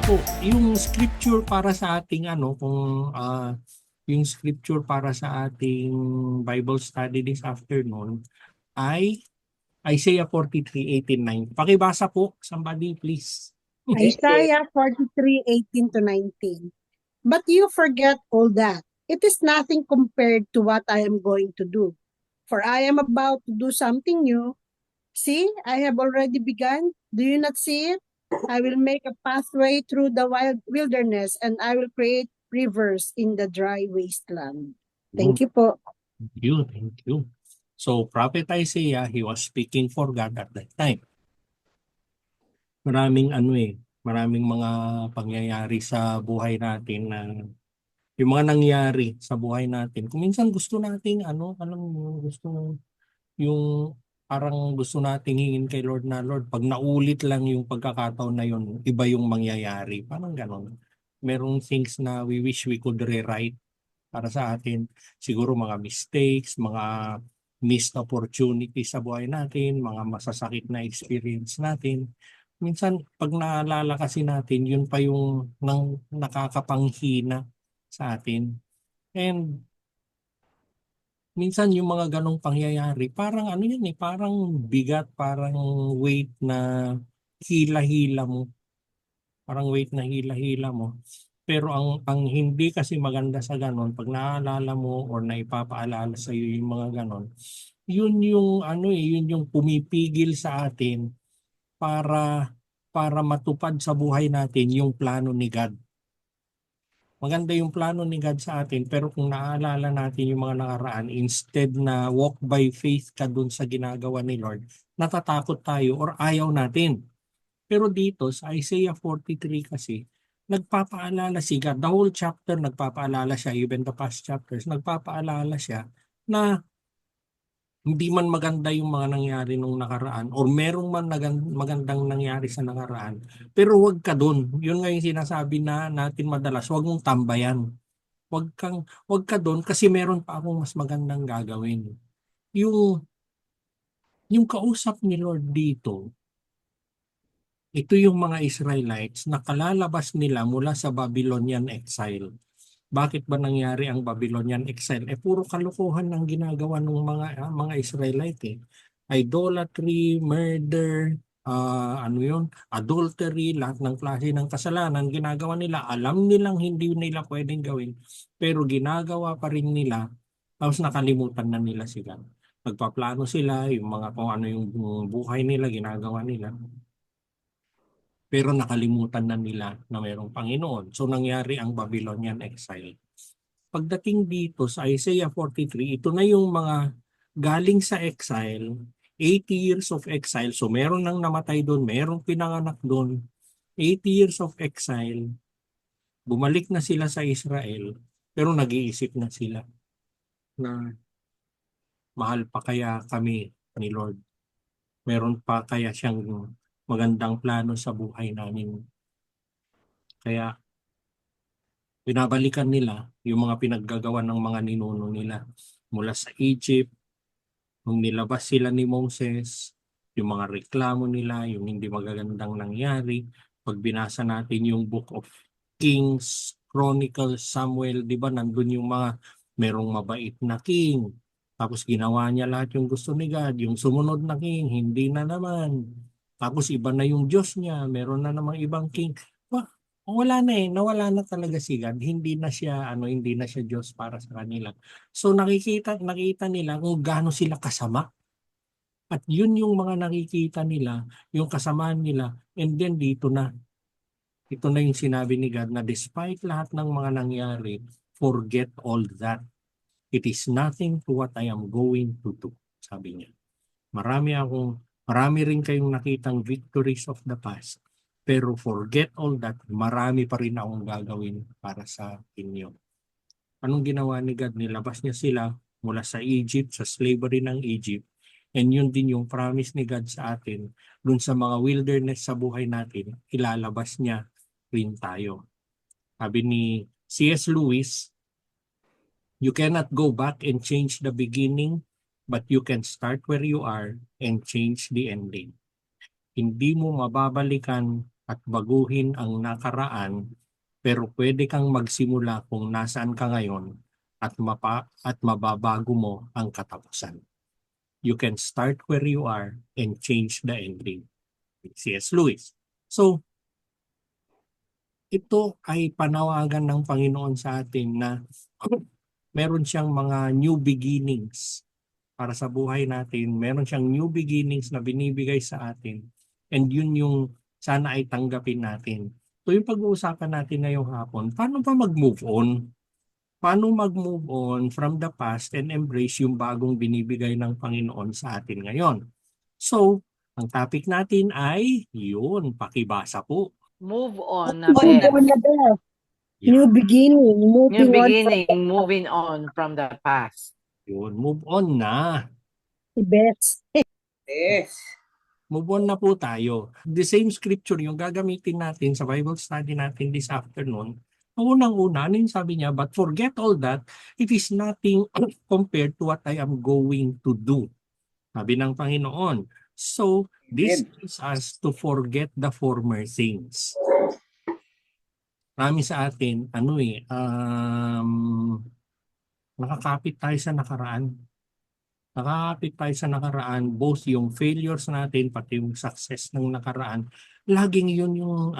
po, yung scripture para sa ating ano, kung yung scripture para sa ating Bible study this afternoon ay Isaiah 43:18-19. Pakibasa po, somebody please. Isaiah 43:18-19. But you forget all that. It is nothing compared to what I am going to do. For I am about to do something new. See, I have already begun. Do you not see it? I will make a pathway through the wilderness and I will create rivers in the dry wasteland. Thank you po. Thank you. So, Prophet Isaiah, he was speaking for God at that time. Maraming mga pangyayari sa buhay natin na yung mga nangyari sa buhay natin. Kung minsan gusto nating alam mo, yung parang gusto nating hingin kay Lord na, Lord, pag naulit lang yung pagkakataon na yun, iba yung mangyayari. Parang ganon. Merong things na we wish we could rewrite para sa atin. Siguro mga mistakes, mga missed opportunities sa buhay natin, mga masasakit na experience natin. Minsan, pag naalala kasi natin, yun pa yung nakakapanghina sa atin. And minsan yung mga ganong pangyayari, parang ano yan parang bigat, parang weight na hila-hila mo. Parang weight na hila-hila mo. Pero ang hindi kasi maganda sa ganon, pag naaalala mo or naipapaalala sa iyo yung mga ganon, yun yung yun yung pumipigil sa atin para para matupad sa buhay natin yung plano ni God. Maganda yung plano ni God sa atin, pero kung naaalala natin yung mga nakaraan, instead na walk by faith ka dun sa ginagawa ni Lord, natatakot tayo or ayaw natin. Pero dito sa Isaiah 43 kasi, nagpapaalala si God. The whole chapter nagpapaalala siya, even the past chapters, nagpapaalala siya na hindi man maganda yung mga nangyari nung nakaraan or merong man magandang nangyari sa nakaraan, pero huwag ka dun. Yun nga yung sinasabi na natin madalas, huwag mong tambayan. Huwag ka dun kasi meron pa akong mas magandang gagawin. Yung yung kausap ni Lord dito, ito yung mga Israelites na kalalabas nila mula sa Babylonian exile. Bakit ba nangyari ang Babylonian exile? Puro kalokohan ang ginagawa ng mga Israelite Idolatry, murder, adultery, lahat ng klase ng kasalanan ginagawa nila. Alam nilang hindi nila pwedeng gawin, pero ginagawa pa rin nila. Tapos nakalimutan na nila sila. Nagpaplano sila, yung mga kung ano yung buhay nila, ginagawa nila. Pero nakalimutan na nila na mayroong Panginoon. So nangyari ang Babylonian exile. Pagdating dito sa Isaiah 43, ito na yung mga galing sa exile, 80 years of exile. So meron nang namatay doon, merong pinanganak doon. 80 years of exile, bumalik na sila sa Israel, pero nag-iisip na sila na mahal pa kaya kami ni Lord. Meron pa kaya siyang magandang plano sa buhay namin. Kaya binabalikan nila yung mga pinaggagawa ng mga ninuno nila mula sa Egypt, nung nilabas sila ni Moses, yung mga reklamo nila, yung hindi magagandang nangyari. Pag binasa natin yung Book of Kings, Chronicles, Samuel, di ba nandun yung mga merong mabait na king. Tapos ginawa niya lahat yung gusto ni God. Yung sumunod na king, hindi na naman. Tapos iba na yung Diyos niya, meron na namang ibang king. Wala na nawala na talaga si God. Hindi na siya Diyos para sa kanila. So nakita nila kung gaano sila kasama. At yun yung mga nakikita nila, yung kasamaan nila. And then ito na yung sinabi ni God na despite lahat ng mga nangyari, forget all that. It is nothing to what I am going to do, sabi niya. Marami rin kayong nakitang victories of the past. Pero forget all that, marami pa rin akong gagawin para sa inyo. Anong ginawa ni God? Nilabas niya sila mula sa Egypt, sa slavery ng Egypt. And yun din yung promise ni God sa atin. Dun sa mga wilderness sa buhay natin, ilalabas niya rin tayo. Sabi ni C.S. Lewis, you cannot go back and change the beginning, but you can start where you are and change the ending. Hindi mo mababalikan at baguhin ang nakaraan, pero pwede kang magsimula kung nasaan ka ngayon at mababago mo ang katapusan. You can start where you are and change the ending. C.S. Lewis. So, ito ay panawagan ng Panginoon sa atin na meron siyang mga new beginnings para sa buhay natin. Meron siyang new beginnings na binibigay sa atin. And yun yung sana ay tanggapin natin. So yung pag-uusapan natin ngayong hapon, paano ba mag-move on? Paano mag-move on from the past and embrace yung bagong binibigay ng Panginoon sa atin ngayon? So, ang topic natin ay yun, pakibasa po. Move on na Move best. on na ba? Yeah, New beginning, New moving on from beginning, moving on from the past. yun, move on na. the best. Yes. Move on na po tayo. The same scripture yung gagamitin natin sa Bible study natin this afternoon. Unang-una, ano yung sabi niya? But forget all that, it is nothing compared to what I am going to do. Sabi ng Panginoon. So, this is us to forget the former things. Marami sa atin, nakakapit tayo sa nakaraan. Nakakapit tayo sa nakaraan, both yung failures natin, pati yung success ng nakaraan. Laging yun yung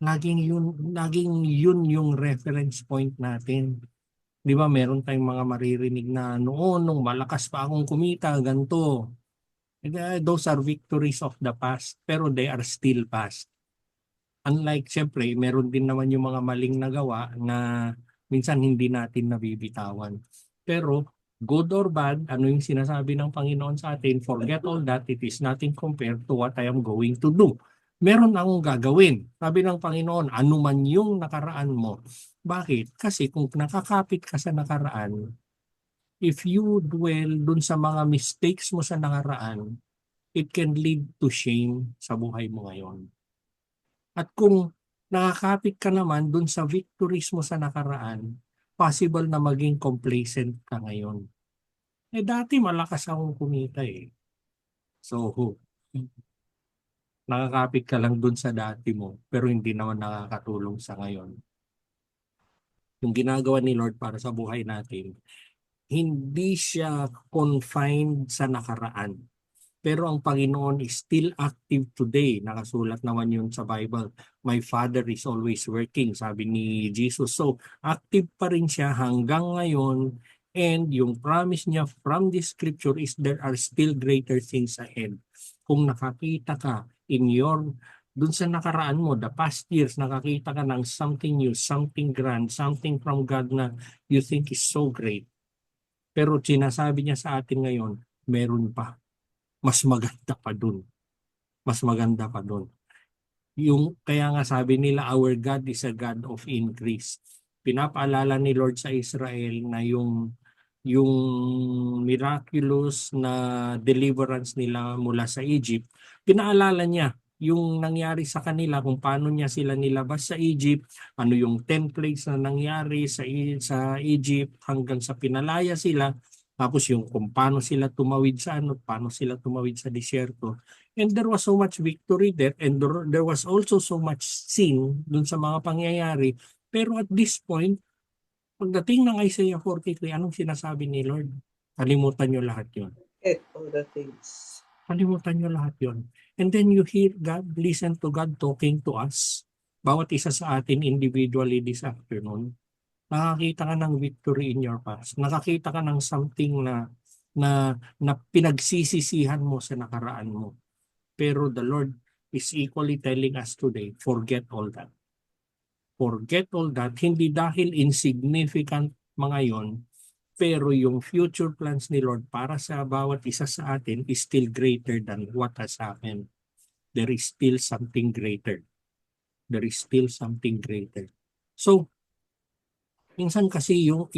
laging yun yung reference point natin. Di ba meron tayong mga maririnig na noon, nung malakas pa akong kumita, ganito. Those are victories of the past, pero they are still past. Unlike, siyempre, meron din naman yung mga maling nagawa na minsan hindi natin nabibitawan. Pero, good or bad, ano yung sinasabi ng Panginoon sa atin? Forget all that, it is nothing compared to what I am going to do. Meron akong gagawin. Sabi ng Panginoon, ano man yung nakaraan mo. Bakit? Kasi kung nakakapit ka sa nakaraan, if you dwell dun sa mga mistakes mo sa nakaraan, it can lead to shame sa buhay mo ngayon. At kung nakakapit ka naman dun sa victories mo sa nakaraan, possible na maging complacent ka ngayon. Dati malakas akong kumita eh. So, nakakapit ka lang dun sa dati mo, pero hindi naman nakakatulong sa ngayon. Yung ginagawa ni Lord para sa buhay natin, hindi siya confined sa nakaraan. Pero ang Panginoon is still active today. Nakasulat naman yun sa Bible. My Father is always working, sabi ni Jesus. So, active pa rin siya hanggang ngayon. And yung promise niya from this scripture is there are still greater things ahead. Kung nakakita ka dun sa nakaraan mo, the past years, nakakita ka ng something new, something grand, something from God na you think is so great. Pero sinasabi niya sa atin ngayon, meron pa. Mas maganda pa dun. Mas maganda pa dun. Kaya nga sabi nila, our God is a God of increase. Pinapaalala ni Lord sa Israel na yung miraculous na deliverance nila mula sa Egypt, pinaalala niya yung nangyari sa kanila, kung paano niya sila nilabas sa Egypt, ano yung 10 plagues na nangyari sa Egypt hanggang sa pinalaya sila. Tapos yung kung paano sila tumawid paano sila tumawid sa disyerto. And there was so much victory there, and there was also so much sin dun sa mga pangyayari. Pero at this point, pagdating ng Isaiah 43, anong sinasabi ni Lord? Kalimutan nyo lahat yon. All the things. Kalimutan nyo lahat yon. And then you hear God, listen to God talking to us. Bawat isa sa atin individually this afternoon. Nakakita ka ng victory in your past. Nakakita ka ng something na pinagsisisihan mo sa nakaraan mo. Pero the Lord is equally telling us today, forget all that. Forget all that, hindi dahil insignificant mga yon, pero yung future plans ni Lord para sa bawat isa sa atin is still greater than what has happened. There is still something greater. There is still something greater. So, minsan kasi yung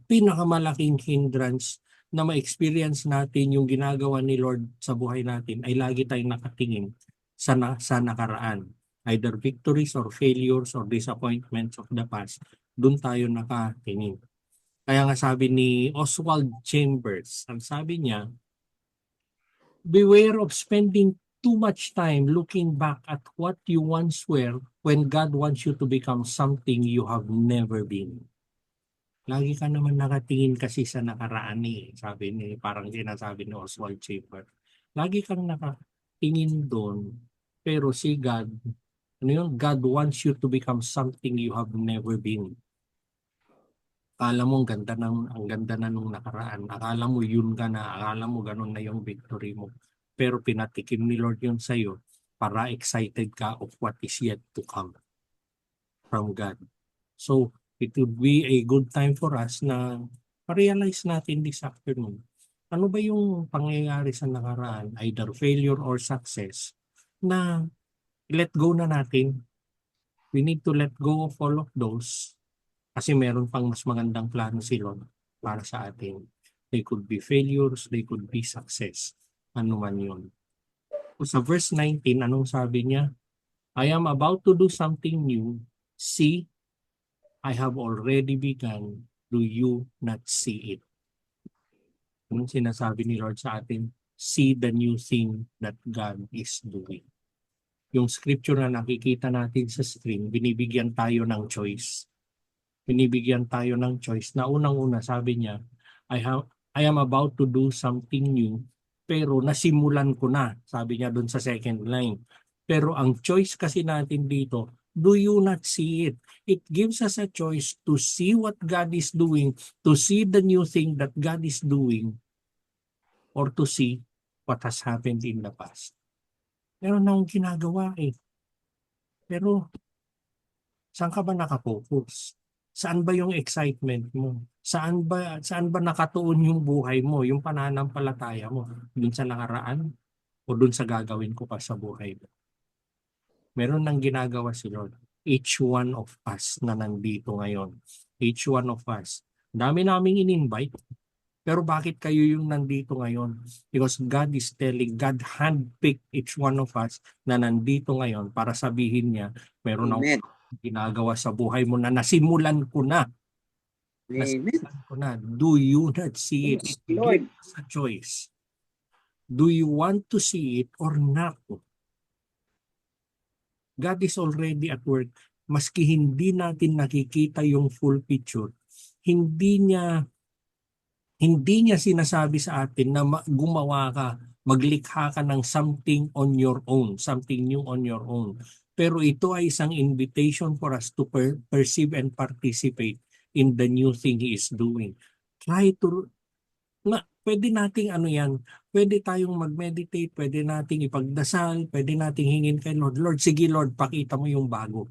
pinakamalaking hindrance na ma-experience natin yung ginagawa ni Lord sa buhay natin ay lagi tayong nakatingin sa nakaraan. Either victories or failures or disappointments of the past. Doon tayo nakatingin. Kaya nga sabi ni Oswald Chambers, ang sabi niya, beware of spending too much time looking back at what you once were when God wants you to become something you have never been. Lagi ka naman nakatingin kasi sa nakaraan eh. Sabi ni, parang sinasabi ni Oswald Chambers. Lagi kang nakatingin doon, pero si God, ano yun? God wants you to become something you have never been. Akala mo ang ganda na nung nakaraan. Akala mo yun ka na, akala mo ganun na yung victory mo. Pero pinatikim ni Lord yun sa'yo para excited ka of what is yet to come from God. So, it would be a good time for us na ma-realize natin this afternoon. Ano ba yung pangyayari sa nakaraan, either failure or success, na let go na natin. We need to let go of all of those kasi meron pang mas magandang plano si Lord para sa atin. They could be failures, they could be success. Ano man yun. Sa verse 19, anong sabi niya? I am about to do something new. See, I have already begun. Do you not see it? Anong sinasabi ni Lord sa atin? See the new thing that God is doing. Yung scripture na nakikita natin sa screen, binibigyan tayo ng choice. Binibigyan tayo ng choice na unang-una sabi niya, I am about to do something new, pero nasimulan ko na, sabi niya doon sa second line. Pero ang choice kasi natin dito, do you not see it? It gives us a choice to see what God is doing, to see the new thing that God is doing, or to see what has happened in the past. Meron na akong ginagawa eh. Pero saan ka ba nakafocus? Saan ba yung excitement mo? Saan ba nakatuon yung buhay mo, yung pananampalataya mo? Dun sa nakaraan o dun sa gagawin ko pa sa buhay mo? Meron nang ginagawa si Lord. Each one of us na nandito ngayon. Each one of us. Dami naming in-invite. Pero bakit kayo yung nandito ngayon? Because God is telling, God handpicked each one of us na nandito ngayon para sabihin niya, meron Amen. akong ginagawa sa buhay mo na nasimulan ko na. Amen. Nasimulan ko na. Do you not see it? Yes, It Lord. gives us a choice. Do you want to see it or not? God is already at work. Maski hindi natin nakikita yung full picture, hindi niya sinasabi sa atin na gumawa ka, maglikha ka ng something on your own, something new on your own. Pero ito ay isang invitation for us to perceive and participate in the new thing He is doing. Pwede nating pwede tayong mag-meditate, pwede nating ipagdasal, pwede nating hingin kay Lord, Lord, sige Lord, pakita mo yung bago.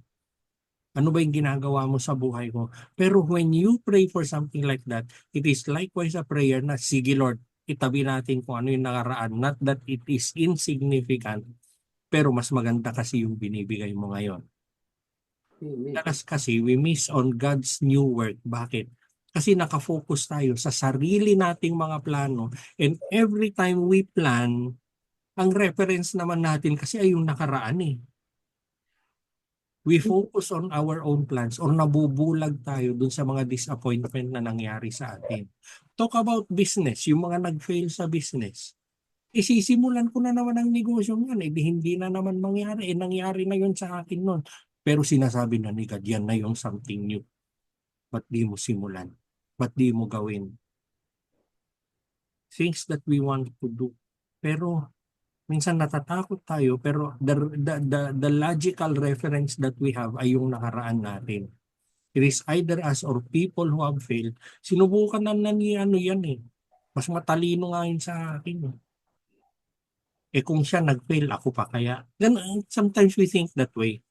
Ano ba yung ginagawa mo sa buhay ko? Pero when you pray for something like that, it is likewise a prayer na, sige Lord, itabi natin kung ano yung nakaraan. Not that it is insignificant, pero mas maganda kasi yung binibigay mo ngayon. Amen. Kasi we miss on God's new work. Bakit? Kasi nakafocus tayo sa sarili nating mga plano, and every time we plan, ang reference naman natin kasi ay yung nakaraan eh. We focus on our own plans or nabubulag tayo dun sa mga disappointment na nangyari sa atin. Talk about business, yung mga nag-fail sa business. Isisimulan ko na naman ang negosyo yan, hindi na naman mangyari, nangyari na yun sa akin nun. Pero sinasabi na ni God, yan na yung something new. Ba't di mo simulan? Ba't di mo gawin? Things that we want to do. Pero minsan natatakot tayo, pero the logical reference that we have ay yung nakaraan natin. It is either us or people who have failed. Sinubukan na ni yan eh. Mas matalino nga yun sa akin. Kung siya nag-fail, ako pa kaya. Sometimes we think that way.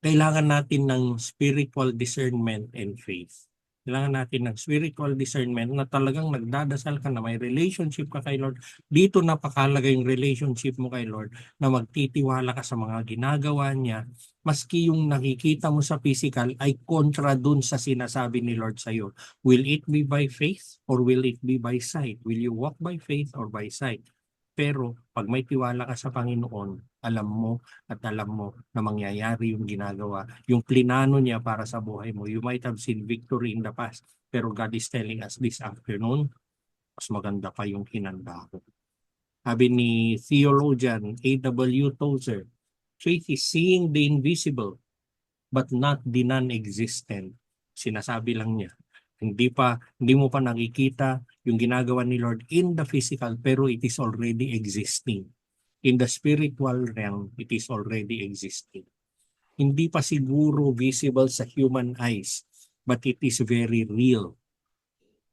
Kailangan natin ng spiritual discernment and faith. Kailangan natin ng spiritual discernment na talagang nagdadasal ka na may relationship ka kay Lord. Dito napakalaga yung relationship mo kay Lord na magtitiwala ka sa mga ginagawa niya. Maski yung nakikita mo sa physical ay kontra dun sa sinasabi ni Lord sa'yo. Will it be by faith or will it be by sight? Will you walk by faith or by sight? Pero pag may tiwala ka sa Panginoon, alam mo na mangyayari yung ginagawa, yung plinano niya para sa buhay mo. You might have seen victory in the past, pero God is telling us this afternoon, mas maganda pa yung hinanda ko. Sabi ni theologian A.W. Tozer, faith is seeing the invisible but not the non-existent. Sinasabi lang niya. Hindi mo pa nakikita yung ginagawa ni Lord in the physical, pero it is already existing. In the spiritual realm, it is already existing. Hindi pa siguro visible sa human eyes, but it is very real.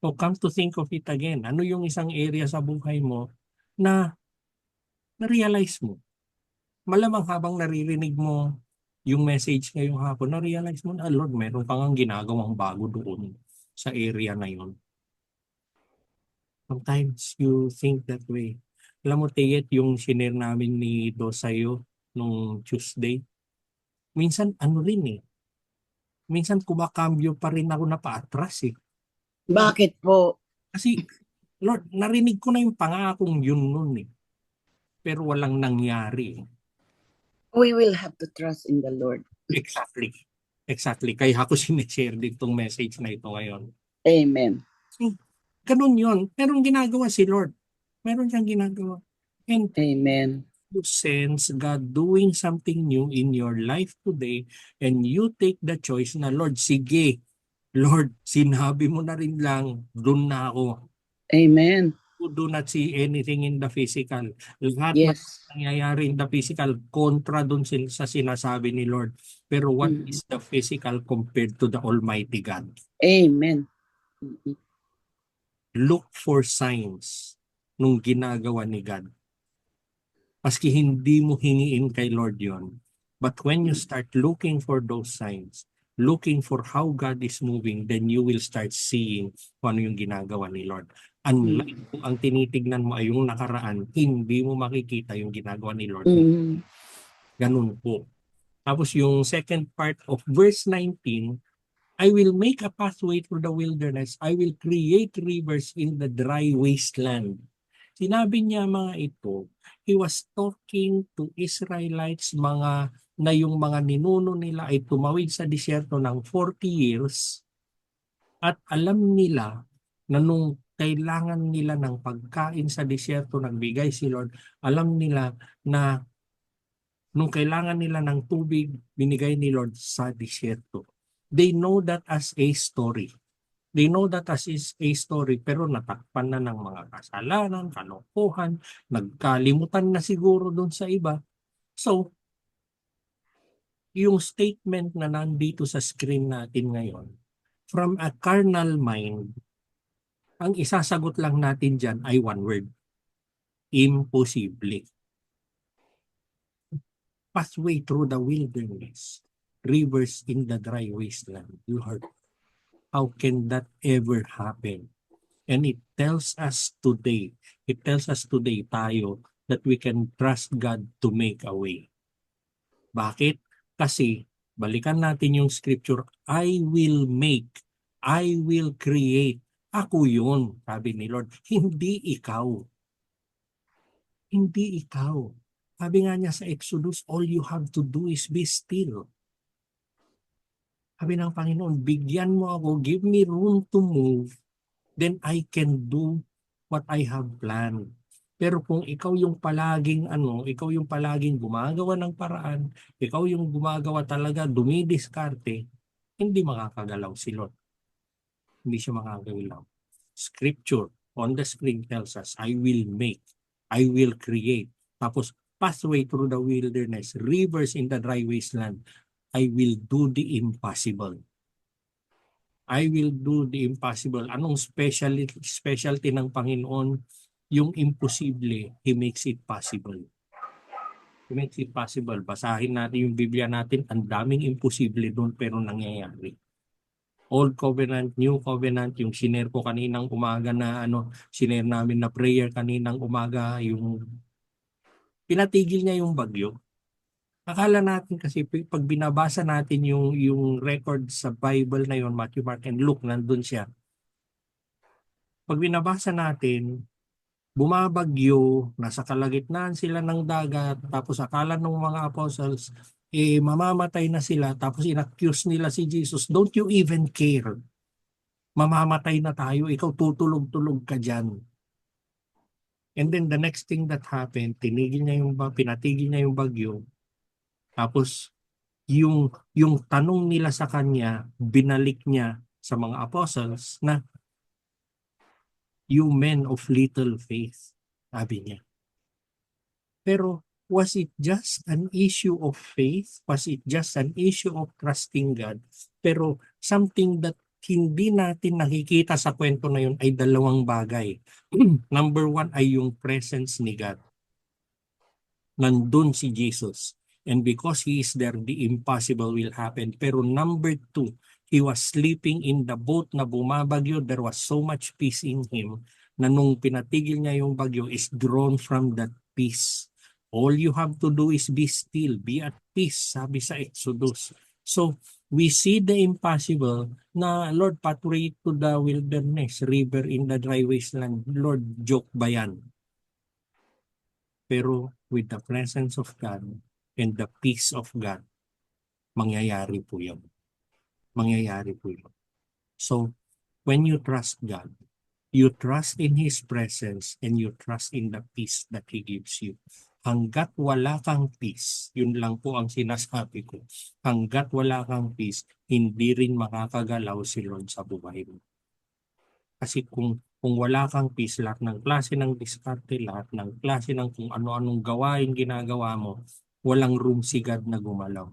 So come to think of it again, ano yung isang area sa buhay mo na na-realize mo? Malamang habang naririnig mo yung message ngayong hapon, na-realize mo na, Lord, meron kang ang ginagawang bago doon sa area na yun. Sometimes you think that way. Alam mo, Teyet, yung shinare namin ni Do sa'yo nung Tuesday, minsan ano rin eh, minsan kumakambyo pa rin ako na paatras eh. Bakit po? Kasi, Lord, narinig ko na yung pangakong yun nun eh. Pero walang nangyari. We will have to trust in the Lord. Exactly. Exactly. Kaya ako sinishare ditong message na ito ngayon. Amen. Ganun yun. Merong ginagawa si Lord. Meron siyang ginagawa. And Amen. you sense God doing something new in your life today and you take the choice na, Lord, sige. Lord, sinabi mo na rin lang, doon na ako. Amen. You do not see anything in the physical. Lahat na Yes. nangyayari in the physical, kontra dun sa sinasabi ni Lord. Pero what is the physical compared to the Almighty God? Amen. Look for signs nung ginagawa ni God. Maski hindi mo hingiin kay Lord yon. But when you start looking for those signs, looking for how God is moving, then you will start seeing kung ano yung ginagawa ni Lord. Unlike kung ang tinitignan mo ay yung nakaraan, hindi mo makikita yung ginagawa ni Lord. Ganun po. Tapos yung second part of verse 19, I will make a pathway through the wilderness. I will create rivers in the dry wasteland. Sinabi niya mga ito, he was talking to Israelites na yung mga ninuno nila ay tumawid sa disyerto ng 40 years at alam nila na nung kailangan nila ng pagkain sa disyerto, nagbigay si Lord, alam nila na nung kailangan nila ng tubig, binigay ni Lord sa disyerto. They know that as a story. They know that as is a story, pero natakpan na ng mga kasalanan, kalokohan, nagkalimutan na siguro doon sa iba. So, yung statement na nandito sa screen natin ngayon, from a carnal mind, ang isasagot lang natin dyan ay one word. Imposible. Pathway through the wilderness, rivers in the dry wasteland. Lord, how can that ever happen? And it tells us today tayo that we can trust God to make a way. Bakit? Kasi, balikan natin yung scripture, I will make, I will create. Ako yun, sabi ni Lord. Hindi ikaw. Hindi ikaw. Sabi nga niya sa Exodus, all you have to do is be still. Sabi ng Panginoon, bigyan mo ako, give me room to move, then I can do what I have planned. Pero kung ikaw yung palaging gumagawa ng paraan, ikaw yung gumagawa talaga, dumidiskarte, hindi makakagalaw si Lord. Hindi siya makakagalaw. Scripture on the screen tells us, I will make, I will create. Tapos, pathway through the wilderness, rivers in the dry wasteland, I will do the impossible. I will do the impossible. Anong specialty ng Panginoon? Yung imposible, He makes it possible. He makes it possible. Basahin natin yung Biblia natin, ang daming imposible doon pero nangyayari. Old Covenant, New Covenant, yung sinare ko kaninang umaga na sinare namin na prayer kaninang umaga, yung pinatigil niya yung bagyo. Akala natin kasi pag binabasa natin yung record sa Bible na yun, Matthew, Mark, and Luke, nandun siya. Pag binabasa natin, bumabagyo, nasa kalagitnaan sila ng dagat, tapos akala ng mga apostles, mamamatay na sila, tapos inaccuse nila si Jesus, don't you even care? Mamamatay na tayo, ikaw tutulog-tulog ka dyan. And then the next thing that happened, pinatigil niya yung bagyo. Tapos yung tanong nila sa kanya, binalik niya sa mga apostles na, "You men of little faith," sabi niya. Pero was it just an issue of faith? Was it just an issue of trusting God? Pero something that hindi natin nakikita sa kwento na yun ay dalawang bagay. Number one ay yung presence ni God. Nandun si Jesus. And because He is there, the impossible will happen. Pero number two, He was sleeping in the boat na bumabagyo. There was so much peace in Him na nung pinatigil niya yung bagyo is drawn from that peace. All you have to do is be still, be at peace, sabi sa Exodus. So, we see the impossible na, Lord, pathway to the wilderness, river in the dry wasteland. Lord, joke ba yan? Pero with the presence of God and the peace of God, mangyayari po yun. Mangyayari po yun. So, when you trust God, you trust in His presence and you trust in the peace that He gives you. Hanggat wala kang peace, yun lang po ang sinasabi ko. Hanggat wala kang peace, hindi rin makakagalaw si Lord sa buhay mo. Kasi kung wala kang peace, lahat ng klase ng diskarte, lahat ng klase ng kung ano-anong gawain ginagawa mo, walang room si God na gumalaw.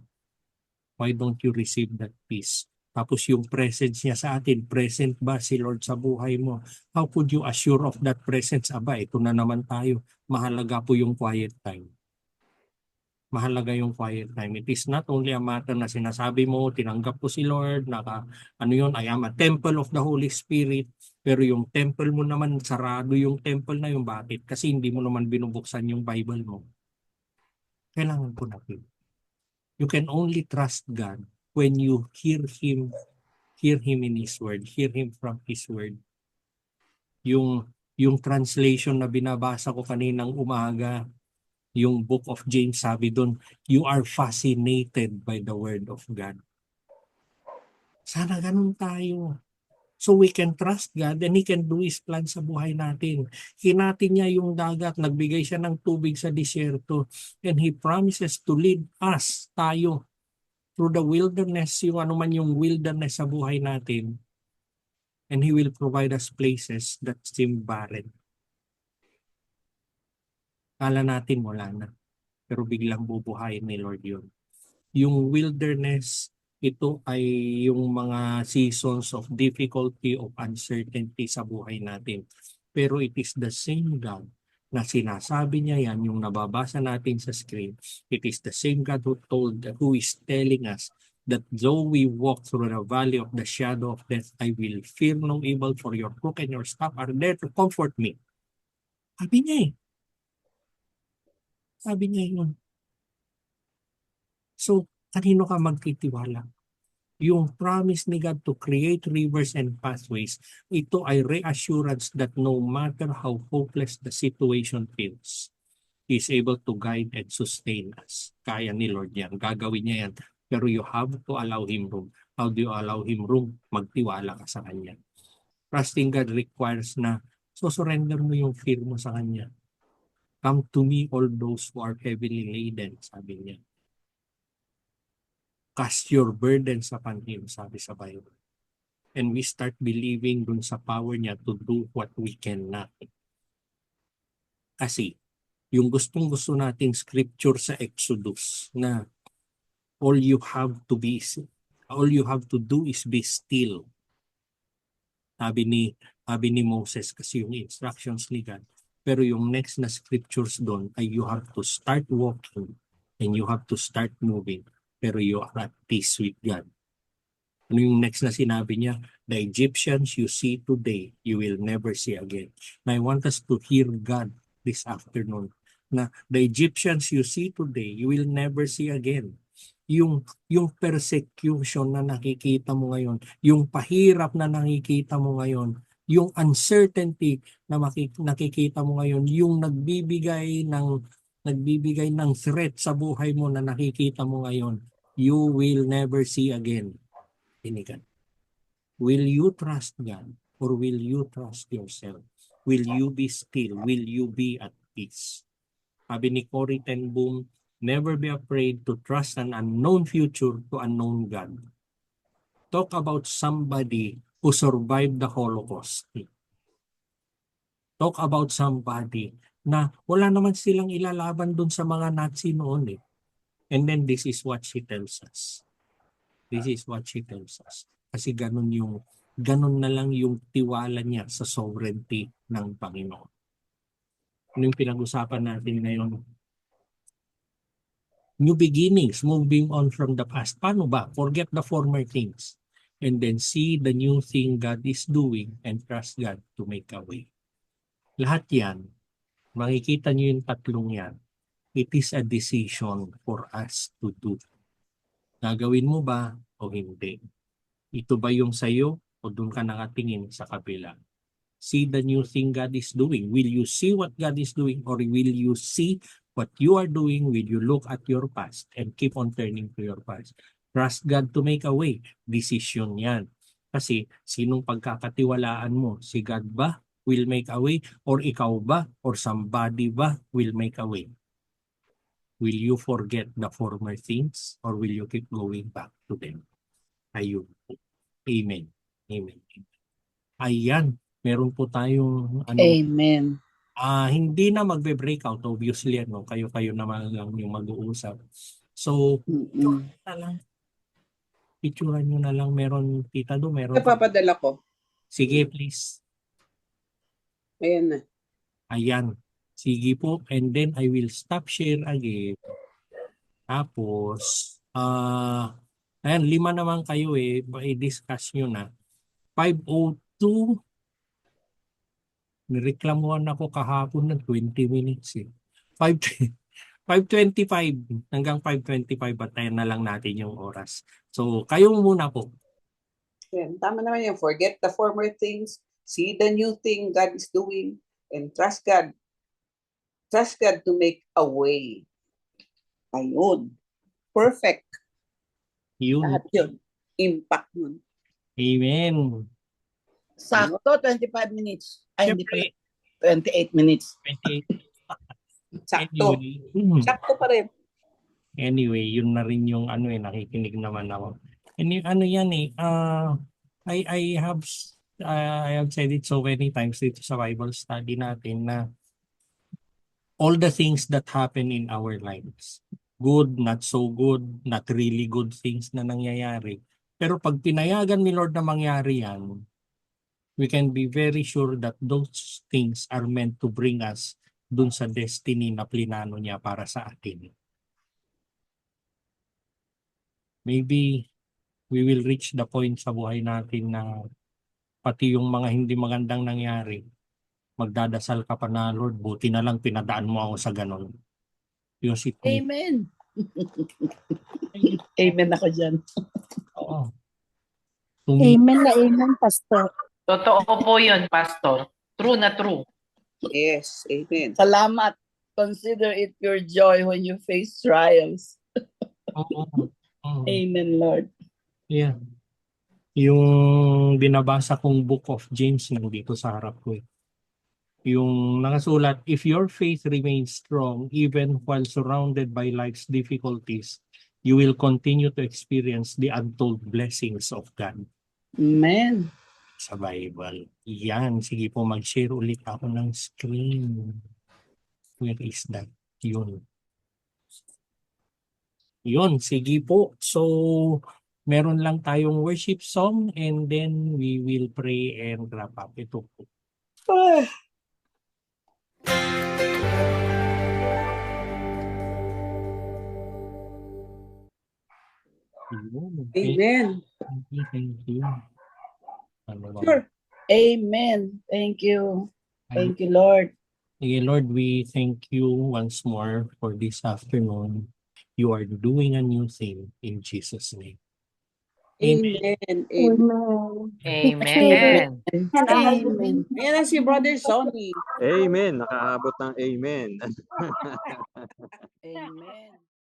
Why don't you receive that peace? Tapos yung presence niya sa atin, present ba si Lord sa buhay mo? How could you assure of that presence? Aba, ito na naman tayo. Mahalaga po yung quiet time. Mahalaga yung quiet time. It is not only a matter na sinasabi mo, tinanggap ko si Lord, I am a temple of the Holy Spirit. Pero yung temple mo naman, sarado yung temple na yung bakit? Kasi hindi mo naman binubuksan yung Bible mo. Kailangan po natin. You can only trust God when you hear Him in His Word, hear Him from His Word. Yung translation na binabasa ko kaninang umaga, yung Book of James, sabi doon, you are fascinated by the Word of God. Sana ganun tayo. So we can trust God and He can do His plan sa buhay natin. Hinati niya yung dagat, nagbigay siya ng tubig sa disyerto, and He promises to lead us, tayo, through the wilderness, yung ano man yung wilderness sa buhay natin. And He will provide us places that seem barren. Kala natin wala na. Pero biglang bubuhayin ni Lord yun. Yung wilderness, ito ay yung mga seasons of difficulty, of uncertainty sa buhay natin. Pero it is the same God na sinasabi niya yan, yung nababasa natin sa screen. It is the same God who is telling us that though we walk through the valley of the shadow of death, I will fear no evil, for your crook and your staff are there to comfort me. Sabi niya eh. Sabi niya yun. So, kanino ka magtitiwala? Yung promise ni God to create rivers and pathways, ito ay reassurance that no matter how hopeless the situation feels, He is able to guide and sustain us. Kaya ni Lord yan. Gagawin niya yan. Pero you have to allow Him room. How do you allow Him room? Magtiwala ka sa Kanya. Trusting God requires na surrender mo yung fear mo sa Kanya. Come to me all those who are heavily laden, sabi niya. Cast your burdens upon Him, sabi sa Bible. And we start believing dun sa power niya to do what we cannot. Kasi, yung gustong-gusto nating scripture sa Exodus na all you have to do is be still. Sabi ni Moses, kasi yung instructions ni God. Pero yung next na scriptures doon ay you have to start walking and you have to start moving. Pero you are at peace with God. Ano yung next na sinabi niya? The Egyptians you see today, you will never see again. And I want us to hear God this afternoon. Na the Egyptians you see today, you will never see again. Yung persecution na nakikita mo ngayon, yung pahirap na nakikita mo ngayon, yung uncertainty na nakikita mo ngayon, yung nagbibigay ng threat sa buhay mo na nakikita mo ngayon, you will never see again. Inigan. Will you trust God or will you trust yourself? Will you be still? Will you be at peace? Sabi ni Corrie ten Boom, never be afraid to trust an unknown future to unknown God. Talk about somebody who survived the Holocaust. Talk about somebody na wala naman silang ilalaban dun sa mga Nazi noon eh. And then this is what she tells us. This is what she tells us. Kasi ganun na lang yung tiwala niya sa sovereignty ng Panginoon. Ano yung pinag-usapan natin ngayon? New beginnings, moving on from the past. Paano ba? Forget the former things. And then see the new thing God is doing and trust God to make a way. Lahat yan, makikita nyo yung tatlong yan. It is a decision for us to do. Gagawin mo ba o hindi? Ito ba yung sayo o doon ka nakatingin sa kabila? See the new thing God is doing. Will you see what God is doing or will you see what you are doing? Will you look at your past and keep on turning to your past? Trust God to make a way. Decision yan. Kasi sinong pagkakatiwalaan mo? Si God ba will make a way? Or ikaw ba? Or somebody ba will make a way? Will you forget the former things or will you keep going back to them? Ayun. Amen. Amen. Ayan. Meron po tayong Amen. hindi na magbe-breakout obviously kayo naman lang yung mag-uusap. So, Mm-mm. picturean nyo na lang meron tita do, meron. Napapadala ko. Sige please. Ayan na. Ayan. Sige po and then I will stop share again. Tapos ayan 5 naman kayo i-discuss nyo na. 5:02 nireklamuhan ako kahapon ng 20 minutes 5:25 hanggang 5:25 patayin na lang natin yung oras. So, kayo muna po. Ayan. Tama naman yan. Forget the former things. See the new thing God is doing. And trust God. Trust God to make a way. Ayun. Perfect. Yun. Lahat yun. Impact nun. Amen. Sakto, 25 minutes. Ay, hindi Siyempre, pala. 28 minutes. 28. Sakto. Sakto pa rin. Anyway, yun na rin yung nakikinig naman ako. And yung I have said it so many times dito sa Bible study natin na all the things that happen in our lives, good, not so good, not really good things na nangyayari. Pero pag pinayagan ni Lord na mangyari yan, we can be very sure that those things are meant to bring us dun sa destiny na plinano niya para sa atin. Maybe we will reach the point sa buhay natin na pati yung mga hindi magandang nangyari, magdadasal ka pa na, Lord, buti na lang pinadaan mo ako sa ganon. Yung si Amen. Amen ako dyan. Oo. Amen na amen, Pastor. Totoo po yun, Pastor. True na true. Yes. Amen. Salamat. Consider it your joy when you face trials. Oo. Amen, Lord. Yeah. Yung binabasa kong Book of James nandito sa harap ko Yung nakasulat, if your faith remains strong even while surrounded by life's difficulties, you will continue to experience the untold blessings of God. Amen. Sa Bible. Yan. Sige po, mag-share ulit ako ng screen. Where is that? Yun. Yun, sige po. So, meron lang tayong worship song and then we will pray and wrap up. Ito po. Yun. Okay. Amen. Thank you. Ano ba? Sure. Amen. Thank you. Thank you, Lord. Sige, Lord, we thank you once more for this afternoon. You are doing a new thing in Jesus' name. Amen. Amen. Amen. Amen. Amen. Amen. Ayan na si Brother Sonny. Amen. Nakaabot ng amen. Amen.